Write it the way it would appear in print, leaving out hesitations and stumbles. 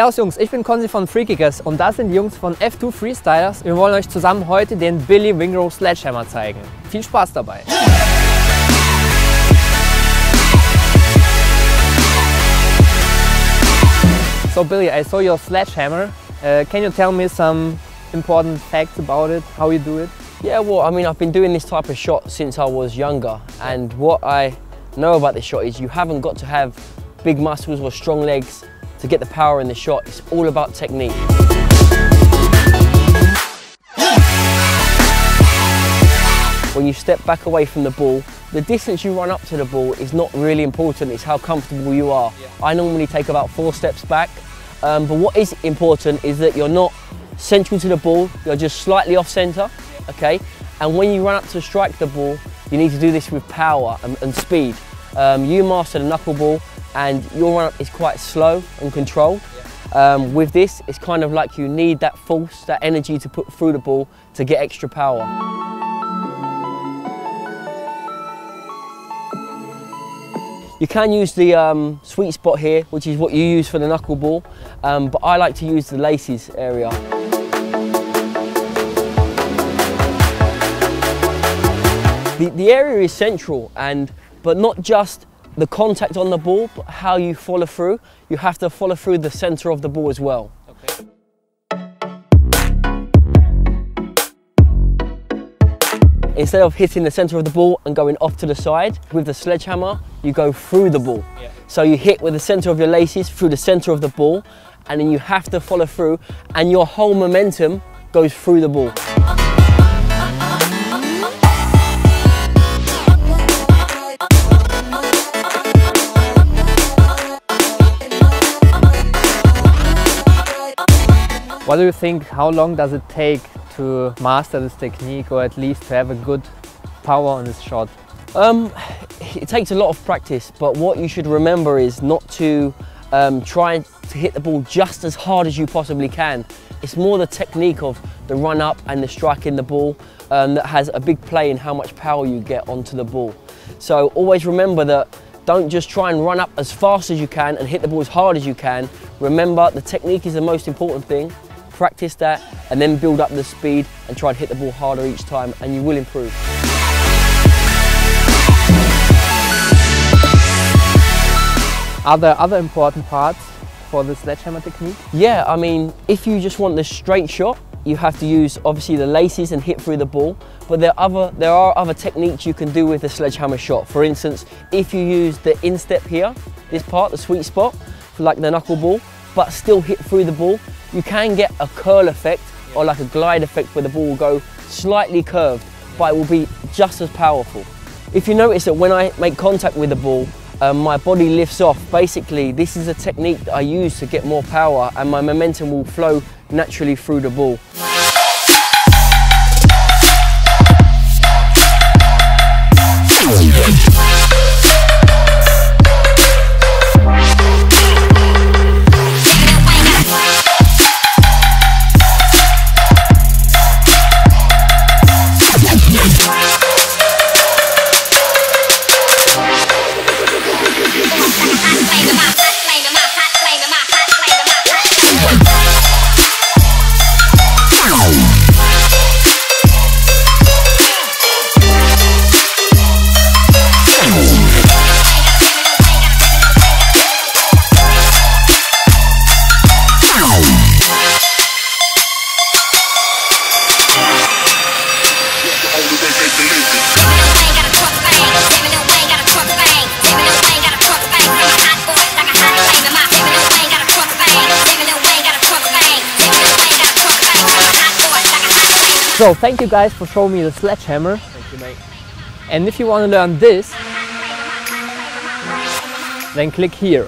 Servus Jungs, ich bin Konzi von Freakicers und das sind die Jungs von F2 Freestylers. Wir wollen euch zusammen heute den Billy Wingrove Sledgehammer zeigen. Viel Spaß dabei! So Billy, I saw your sledgehammer. Can you tell me some important facts about it, how you do it? Yeah, well, I mean, I've been doing this type of shot since I was younger, and what I know about this shot is you haven't got to have big muscles or strong legs to get the power in the shot. It's all about technique. When you step back away from the ball, the distance you run up to the ball is not really important, it's how comfortable you are. Yeah. I normally take about 4 steps back, but what is important is that you're not central to the ball, you're just slightly off centre, okay? And when you run up to strike the ball, you need to do this with power and speed. You master the knuckleball and your run up is quite slow and controlled. Yeah. With this, it's kind of like you need that force, that energy to put through the ball to get extra power. You can use the sweet spot here, which is what you use for the knuckleball, but I like to use the laces area. The area is central, but not just the contact on the ball, but how you follow through. You have to follow through the centre of the ball as well. Okay. Instead of hitting the centre of the ball and going off to the side, with the sledgehammer, you go through the ball. Yeah. So you hit with the centre of your laces through the centre of the ball, and then you have to follow through, and your whole momentum goes through the ball. What do you think, how long does it take to master this technique, or at least to have a good power on this shot? It takes a lot of practice, but what you should remember is not to try to hit the ball just as hard as you possibly can. It's more the technique of the run up and the striking the ball that has a big play in how much power you get onto the ball. So always remember that don't just try and run up as fast as you can and hit the ball as hard as you can. Remember, the technique is the most important thing. Practice that and then build up the speed and try and hit the ball harder each time, and you will improve. Are there other important parts for the sledgehammer technique? Yeah, I mean, if you just want the straight shot, you have to use obviously the laces and hit through the ball, but there are other techniques you can do with the sledgehammer shot. For instance, if you use the instep here, this part, the sweet spot, for like the knuckleball, but still hit through the ball, you can get a curl effect or like a glide effect where the ball will go slightly curved, but it will be just as powerful. If you notice that when I make contact with the ball, my body lifts off. Basically, this is a technique that I use to get more power, and my momentum will flow naturally through the ball. So thank you guys for showing me the sledgehammer. Thank you, mate. And if you want to learn this, then click here.